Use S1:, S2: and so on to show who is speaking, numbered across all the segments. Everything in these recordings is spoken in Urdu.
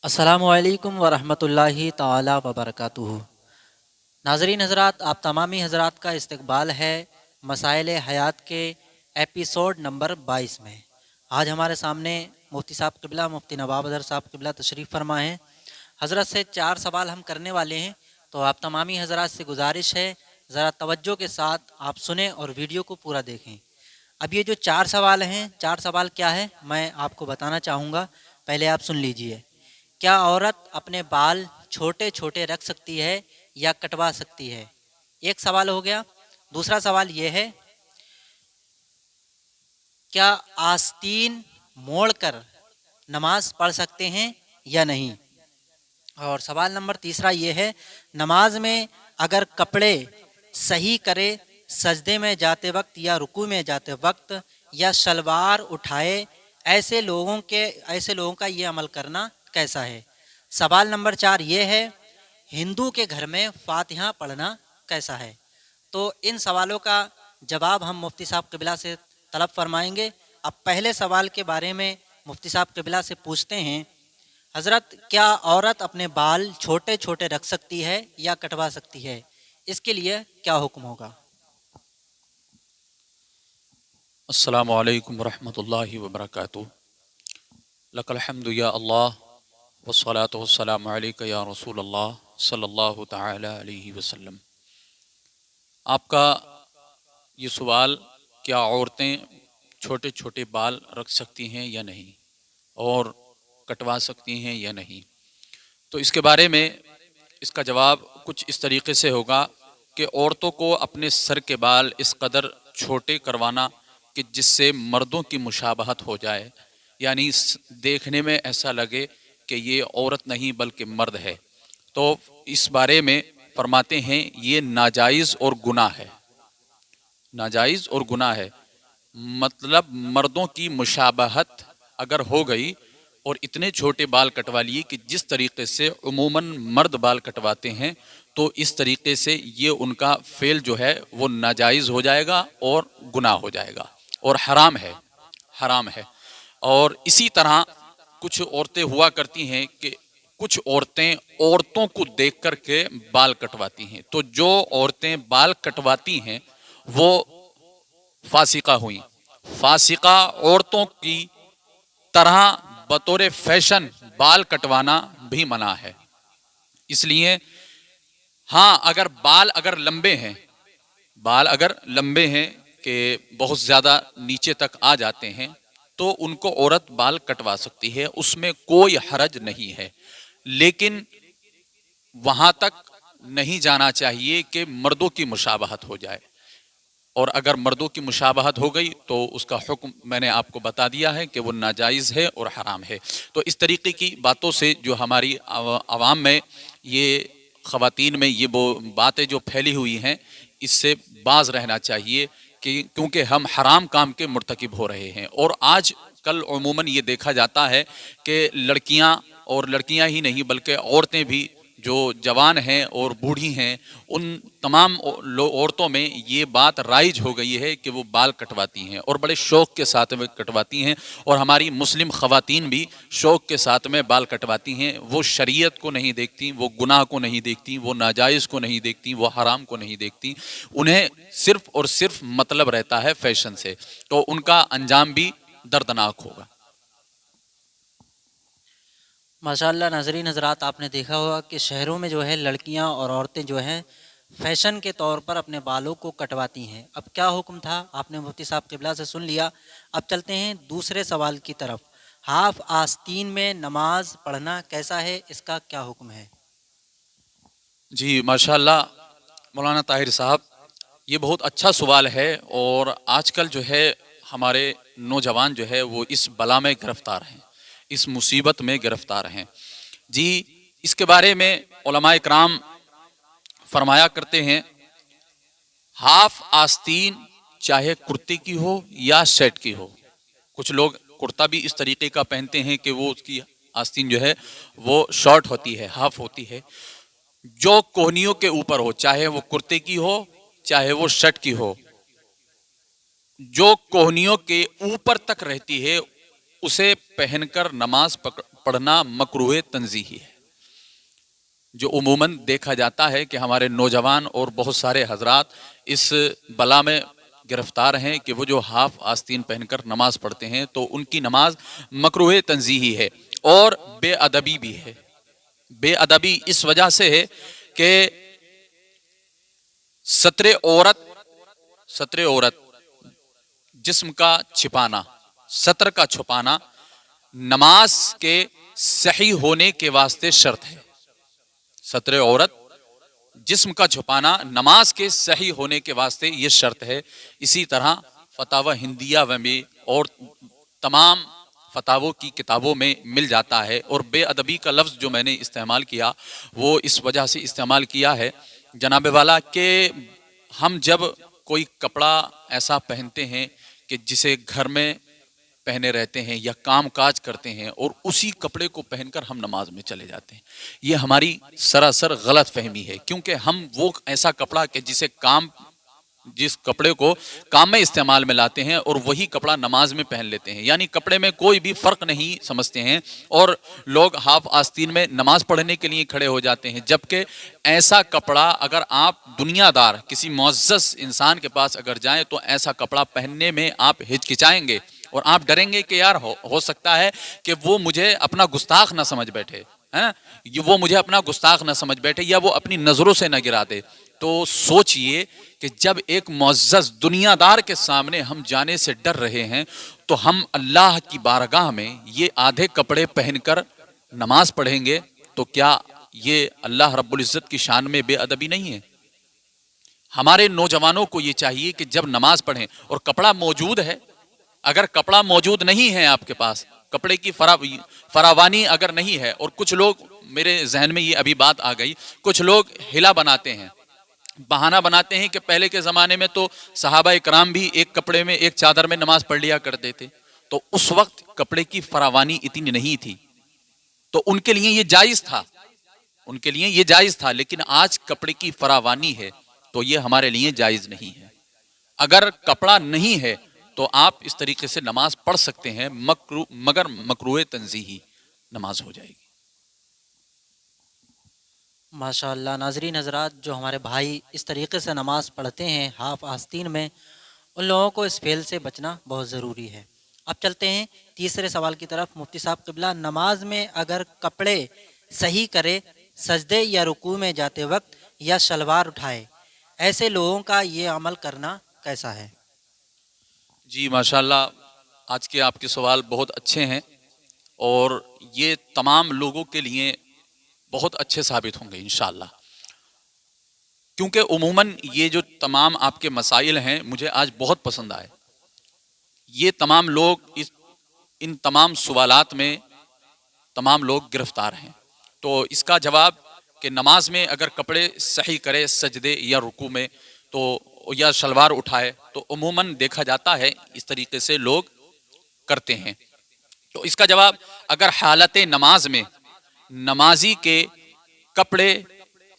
S1: السلام علیکم ورحمۃ اللہ تعالی وبرکاتہ۔ ناظرین حضرات، آپ تمامی حضرات کا استقبال ہے مسائل حیات کے ایپیسوڈ نمبر 22 میں۔ آج ہمارے سامنے مفتی صاحب قبلہ مفتی نواب اظہر صاحب قبلہ تشریف فرما ہیں۔ حضرت سے 4 سوال ہم کرنے والے ہیں، تو آپ تمامی حضرات سے گزارش ہے ذرا توجہ کے ساتھ آپ سنیں اور ویڈیو کو پورا دیکھیں۔ اب یہ جو 4 سوال ہیں، 4 سوال کیا ہے میں آپ کو بتانا چاہوں گا، پہلے آپ سن لیجئے۔ کیا عورت اپنے بال چھوٹے چھوٹے رکھ سکتی ہے یا کٹوا سکتی ہے؟ ایک سوال ہو گیا۔ دوسرا سوال یہ ہے، کیا آستین موڑ کر نماز پڑھ سکتے ہیں یا نہیں؟ اور سوال نمبر تیسرا یہ ہے، نماز میں اگر کپڑے صحیح کرے سجدے میں جاتے وقت یا رکوع میں جاتے وقت یا شلوار اٹھائے، ایسے لوگوں کا یہ عمل کرنا کیسا ہے؟ سوال نمبر 4 یہ ہے، ہندو کے گھر میں فاتحہ پڑھنا کیسا ہے؟ تو ان سوالوں کا جواب ہم مفتی صاحب قبلہ سے طلب فرمائیں گے۔ اب پہلے سوال کے بارے میں مفتی صاحب قبلہ سے پوچھتے ہیں، حضرت کیا عورت اپنے بال چھوٹے چھوٹے رکھ سکتی ہے یا کٹوا سکتی ہے؟ اس کے لیے کیا حکم ہوگا؟
S2: السلام علیکم ورحمۃ اللہ وبرکاتہ۔ لک الحمد یا اللہ والصلاة والسلام علیک یا رسول اللہ صلی اللہ تعالی علیہ وسلم۔ آپ کا یہ سوال، کیا عورتیں چھوٹے چھوٹے بال رکھ سکتی ہیں یا نہیں اور کٹوا سکتی ہیں یا نہیں، تو اس کے بارے میں اس کا جواب کچھ اس طریقے سے ہوگا کہ عورتوں کو اپنے سر کے بال اس قدر چھوٹے کروانا کہ جس سے مردوں کی مشابہت ہو جائے، یعنی دیکھنے میں ایسا لگے کہ یہ عورت نہیں بلکہ مرد ہے، تو اس بارے میں فرماتے ہیں یہ ناجائز اور گناہ ہے۔ ناجائز اور گناہ ہے، مطلب مردوں کی مشابہت اگر ہو گئی اور اتنے چھوٹے بال کٹوا لیے کہ جس طریقے سے عموماً مرد بال کٹواتے ہیں، تو اس طریقے سے یہ ان کا فعل جو ہے وہ ناجائز ہو جائے گا اور گناہ ہو جائے گا اور حرام ہے، حرام ہے۔ اور اسی طرح کچھ عورتیں ہوا کرتی ہیں کہ کچھ عورتیں عورتوں کو دیکھ کر کے بال کٹواتی ہیں، تو جو عورتیں بال کٹواتی ہیں وہ فاسقہ ہوئیں۔ فاسقہ عورتوں کی طرح بطور فیشن بال کٹوانا بھی منع ہے۔ اس لیے ہاں، اگر بال لمبے ہیں، بال اگر لمبے ہیں کہ بہت زیادہ نیچے تک آ جاتے ہیں، تو ان کو عورت بال کٹوا سکتی ہے، اس میں کوئی حرج نہیں ہے، لیکن وہاں تک نہیں جانا چاہیے کہ مردوں کی مشابہت ہو جائے، اور اگر مردوں کی مشابہت ہو گئی تو اس کا حکم میں نے آپ کو بتا دیا ہے کہ وہ ناجائز ہے اور حرام ہے۔ تو اس طریقے کی باتوں سے جو ہماری عوام میں یہ خواتین میں یہ وہ باتیں جو پھیلی ہوئی ہیں، اس سے باز رہنا چاہیے کیونکہ ہم حرام کام کے مرتکب ہو رہے ہیں۔ اور آج کل عموماً یہ دیکھا جاتا ہے کہ لڑکیاں، اور لڑکیاں ہی نہیں بلکہ عورتیں بھی جو جوان ہیں اور بوڑھی ہیں، ان تمام عورتوں میں یہ بات رائج ہو گئی ہے کہ وہ بال کٹواتی ہیں اور بڑے شوق کے ساتھ میں کٹواتی ہیں، اور ہماری مسلم خواتین بھی شوق کے ساتھ میں بال کٹواتی ہیں۔ وہ شریعت کو نہیں دیکھتی، وہ گناہ کو نہیں دیکھتی، وہ ناجائز کو نہیں دیکھتی، وہ حرام کو نہیں دیکھتی، انہیں صرف اور صرف مطلب رہتا ہے فیشن سے، تو ان کا انجام بھی دردناک ہوگا۔
S1: ماشاءاللہ ناظرین حضرات، آپ نے دیکھا ہوگا کہ شہروں میں جو ہے لڑکیاں اور عورتیں جو ہیں فیشن کے طور پر اپنے بالوں کو کٹواتی ہیں۔ اب کیا حکم تھا آپ نے مفتی صاحب قبلہ سے سن لیا۔ اب چلتے ہیں دوسرے سوال کی طرف، ہاف آستین میں نماز پڑھنا کیسا ہے، اس کا کیا حکم ہے؟
S2: جی ماشاءاللہ مولانا طاہر صاحب، یہ بہت اچھا سوال ہے، اور آج کل جو ہے ہمارے نوجوان جو ہے وہ اس بلا میں گرفتار ہیں، اس مصیبت میں گرفتار ہیں۔ جی، اس کے بارے میں علماء کرام فرمایا کرتے ہیں، ہاف آستین چاہے کرتے کی ہو یا سیٹ کی ہو، کچھ لوگ کرتا بھی اس طریقے کا پہنتے ہیں کہ وہ اس کی آستین جو ہے وہ شارٹ ہوتی ہے، ہاف ہوتی ہے، جو کوہنیوں کے اوپر ہو، چاہے وہ کرتے کی ہو چاہے وہ شرٹ کی ہو، جو کوہنیوں کے اوپر تک رہتی ہے اسے پہن کر نماز پڑھنا مکروہ تنزیہی ہے. جو عموماً دیکھا جاتا ہے کہ ہمارے نوجوان اور بہت سارے حضرات اس بلا میں گرفتار ہیں کہ وہ جو ہاف آستین پہن کر نماز پڑھتے ہیں تو ان کی نماز مکروہ تنزیہی ہے اور بے ادبی بھی ہے. بے ادبی اس وجہ سے ہے کہ ستر عورت جسم کا چھپانا، ستر کا چھپانا نماز کے صحیح ہونے کے واسطے شرط ہے. ستر عورت جسم کا چھپانا نماز کے صحیح ہونے کے واسطے یہ شرط ہے. اسی طرح فتاوی ہندیہ میں اور تمام فتاووں کی کتابوں میں مل جاتا ہے. اور بے ادبی کا لفظ جو میں نے استعمال کیا وہ اس وجہ سے استعمال کیا ہے جناب والا کہ ہم جب کوئی کپڑا ایسا پہنتے ہیں کہ جسے گھر میں پہنے رہتے ہیں یا کام کاج کرتے ہیں اور اسی کپڑے کو پہن کر ہم نماز میں چلے جاتے ہیں، یہ ہماری سراسر غلط فہمی ہے. کیونکہ ہم وہ ایسا کپڑا کہ جس کپڑے کو کام میں استعمال میں لاتے ہیں اور وہی کپڑا نماز میں پہن لیتے ہیں، یعنی کپڑے میں کوئی بھی فرق نہیں سمجھتے ہیں اور لوگ ہاف آستین میں نماز پڑھنے کے لیے کھڑے ہو جاتے ہیں. جبکہ ایسا کپڑا اگر آپ دنیا دار کسی معزز انسان کے پاس اگر جائیں تو ایسا کپڑا پہننے میں آپ ہچکچائیں گے اور آپ ڈریں گے کہ یار ہو سکتا ہے کہ وہ مجھے اپنا گستاخ نہ سمجھ بیٹھے، وہ مجھے اپنا گستاخ نہ سمجھ بیٹھے یا وہ اپنی نظروں سے نہ گرا دے. تو سوچئے کہ جب ایک معزز دنیا دار کے سامنے ہم جانے سے ڈر رہے ہیں تو ہم اللہ کی بارگاہ میں یہ آدھے کپڑے پہن کر نماز پڑھیں گے تو کیا یہ اللہ رب العزت کی شان میں بے ادبی نہیں ہے؟ ہمارے نوجوانوں کو یہ چاہیے کہ جب نماز پڑھیں اور کپڑا موجود ہے، اگر کپڑا موجود نہیں ہے آپ کے پاس، کپڑے کی فراوانی اگر نہیں ہے، اور کچھ لوگ میرے ذہن میں یہ ابھی بات آ گئی، کچھ لوگ ہلا بناتے ہیں، بہانہ بناتے ہیں کہ پہلے کے زمانے میں تو صحابہ اکرام بھی ایک کپڑے میں ایک چادر میں نماز پڑھ لیا کرتے تھے، تو اس وقت کپڑے کی فراوانی اتنی نہیں تھی تو ان کے لیے یہ جائز تھا، لیکن آج کپڑے کی فراوانی ہے تو یہ ہمارے لیے جائز نہیں ہے. اگر کپڑا نہیں ہے تو آپ اس طریقے سے نماز پڑھ سکتے ہیں مگر مکروہ تنزیہی نماز ہو جائے گی.
S1: ماشاء اللہ. ناظرین حضرات، جو ہمارے بھائی اس طریقے سے نماز پڑھتے ہیں ہاف آستین میں، ان لوگوں کو اس فعل سے بچنا بہت ضروری ہے. اب چلتے ہیں تیسرے سوال کی طرف. مفتی صاحب قبلہ، نماز میں اگر کپڑے صحیح کرے، سجدے یا رکوع میں جاتے وقت یا شلوار اٹھائے، ایسے لوگوں کا یہ عمل کرنا کیسا ہے؟
S2: جی ماشاءاللہ، آج کے آپ کے سوال بہت اچھے ہیں اور یہ تمام لوگوں کے لیے بہت اچھے ثابت ہوں گے انشاءاللہ، کیونکہ عموماً یہ جو تمام آپ کے مسائل ہیں مجھے آج بہت پسند آئے. یہ تمام لوگ ان تمام سوالات میں تمام لوگ گرفتار ہیں. تو اس کا جواب کہ نماز میں اگر کپڑے صحیح کرے سجدے یا رکوع میں تو یا شلوار اٹھائے تو عموماً دیکھا جاتا ہے اس طریقے سے لوگ کرتے ہیں. تو اس کا جواب، اگر حالت نماز میں نمازی کے کپڑے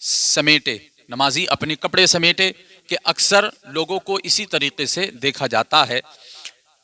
S2: سمیٹے، نمازی اپنے کپڑے سمیٹے، کہ اکثر لوگوں کو اسی طریقے سے دیکھا جاتا ہے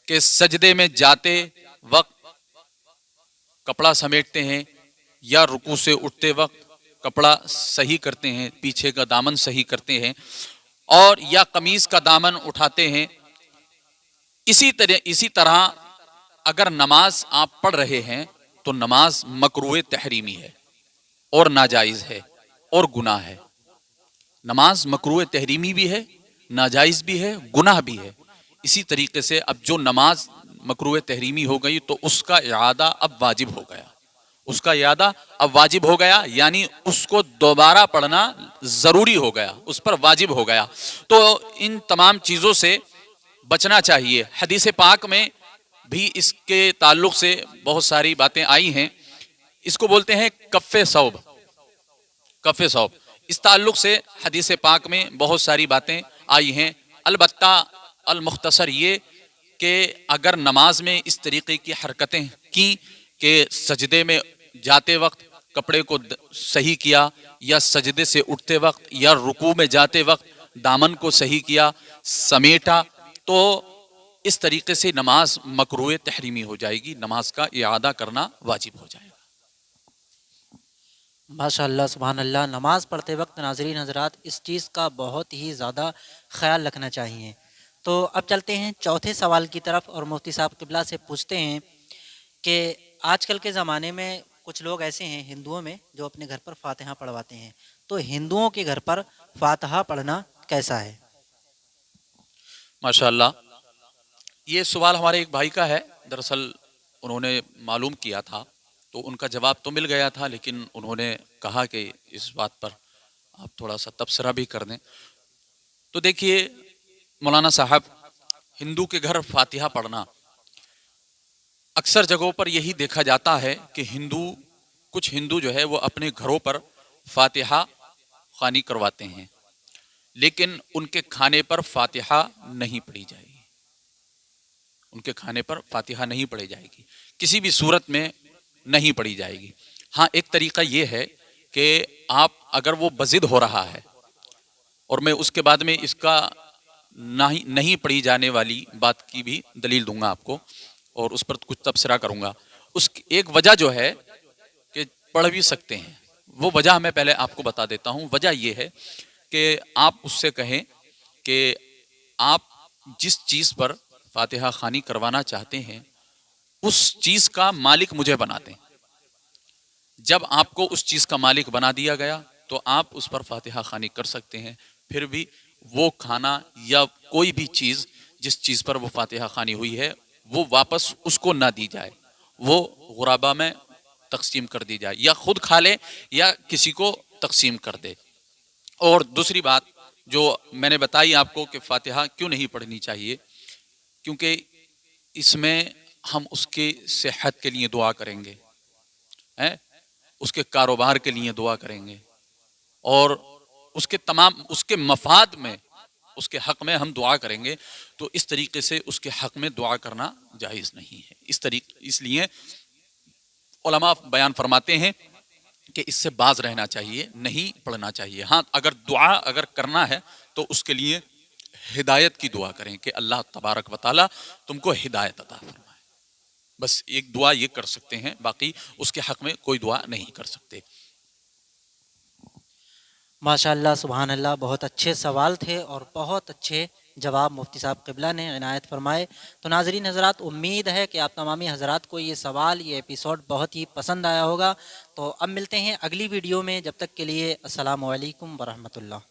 S2: کہ سجدے میں جاتے وقت کپڑا سمیٹتے ہیں یا رکوع سے اٹھتے وقت کپڑا صحیح کرتے ہیں، پیچھے کا دامن صحیح کرتے ہیں اور یا قمیض کا دامن اٹھاتے ہیں. اسی طرح اگر نماز آپ پڑھ رہے ہیں تو نماز مکروہ تحریمی ہے اور ناجائز ہے اور گناہ ہے. نماز مکروہ تحریمی بھی ہے، ناجائز بھی ہے، گناہ بھی ہے. اسی طریقے سے اب جو نماز مکروہ تحریمی ہو گئی تو اس کا اعادہ اب واجب ہو گیا، یعنی اس کو دوبارہ پڑھنا ضروری ہو گیا، اس پر واجب ہو گیا. تو ان تمام چیزوں سے بچنا چاہیے. حدیث پاک میں بھی اس کے تعلق سے بہت ساری باتیں آئی ہیں. اس کو بولتے ہیں کف ثوب. اس تعلق سے حدیث پاک میں بہت ساری باتیں آئی ہیں. البتہ المختصر یہ کہ اگر نماز میں اس طریقے کی حرکتیں کی کہ سجدے میں جاتے وقت کپڑے کو صحیح کیا یا سجدے سے اٹھتے وقت یا رکوع میں جاتے وقت دامن کو صحیح کیا، سمیٹا، تو اس طریقے سے نماز مکروہ تحریمی ہو جائے گی، نماز کا اعادہ کرنا واجب ہو جائے گا.
S1: ماشاء اللہ سبحان اللہ. نماز پڑھتے وقت ناظرین حضرات اس چیز کا بہت ہی زیادہ خیال رکھنا چاہیے. تو اب چلتے ہیں چوتھے سوال کی طرف اور مفتی صاحب قبلہ سے پوچھتے ہیں کہ آج کل کے زمانے میں کچھ لوگ ایسے ہیں ہندوؤں میں جو اپنے گھر پر فاتحہ پڑھواتے ہیں. تو ہندوؤں کے گھر پر فاتحہ پڑھنا کیسا ہے؟
S2: ماشاء اللہ، یہ سوال ہمارے ایک بھائی کا ہے. دراصل انہوں نے معلوم کیا تھا تو ان کا جواب تو مل گیا تھا، لیکن انہوں نے کہا کہ اس بات پر آپ تھوڑا سا تبصرہ بھی کر دیں. تو دیکھیے مولانا صاحب، ہندو کے گھر فاتحہ پڑھنا اکثر جگہوں پر یہی دیکھا جاتا ہے کہ کچھ ہندو جو ہے وہ اپنے گھروں پر فاتحہ خوانی کرواتے ہیں، لیکن ان کے کھانے پر فاتحہ نہیں پڑھی جائے گی. ان کے کھانے پر فاتحہ نہیں پڑھی جائے گی، کسی بھی صورت میں نہیں پڑھی جائے گی. ہاں، ایک طریقہ یہ ہے کہ آپ اگر وہ بضد ہو رہا ہے، اور میں اس کے بعد میں اس کا نہیں پڑھی جانے والی بات کی بھی دلیل دوں گا آپ کو، اور اس پر کچھ تبصرہ کروں گا. اس کی ایک وجہ جو ہے کہ پڑھ بھی سکتے ہیں، وہ وجہ میں پہلے آپ کو بتا دیتا ہوں. وجہ یہ ہے کہ آپ اس سے کہیں کہ آپ جس چیز پر فاتحہ خوانی کروانا چاہتے ہیں اس چیز کا مالک مجھے بنا دیں. جب آپ کو اس چیز کا مالک بنا دیا گیا تو آپ اس پر فاتحہ خوانی کر سکتے ہیں. پھر بھی وہ کھانا یا کوئی بھی چیز جس چیز پر وہ فاتحہ خوانی ہوئی ہے وہ واپس اس کو نہ دی جائے، وہ غرابہ میں تقسیم کر دی جائے، یا خود کھا لے یا کسی کو تقسیم کر دے. اور دوسری بات جو میں نے بتائی آپ کو کہ فاتحہ کیوں نہیں پڑھنی چاہیے، کیونکہ اس میں ہم اس کی صحت کے لیے دعا کریں گے، اس کے کاروبار کے لیے دعا کریں گے، اور اس کے مفاد میں، اس کے حق میں ہم دعا کریں گے. تو اس طریقے سے اس کے حق میں دعا کرنا جائز نہیں ہے. اس لیے علماء بیان فرماتے ہیں کہ اس سے باز رہنا چاہیے، نہیں پڑھنا چاہیے. ہاں، اگر دعا کرنا ہے تو اس کے لیے ہدایت کی دعا کریں کہ اللہ تبارک و تعالی تم کو ہدایت عطا فرمائے. بس ایک دعا یہ کر سکتے ہیں، باقی اس کے حق میں کوئی دعا نہیں کر سکتے.
S1: ماشاء اللہ سبحان اللہ. بہت اچھے سوال تھے اور بہت اچھے جواب مفتی صاحب قبلہ نے عنایت فرمائے. تو ناظرین حضرات، امید ہے کہ آپ تمامی حضرات کو یہ سوال، یہ ایپیسوڈ بہت ہی پسند آیا ہوگا. تو اب ملتے ہیں اگلی ویڈیو میں، جب تک کے لیے السلام علیکم ورحمۃ اللہ.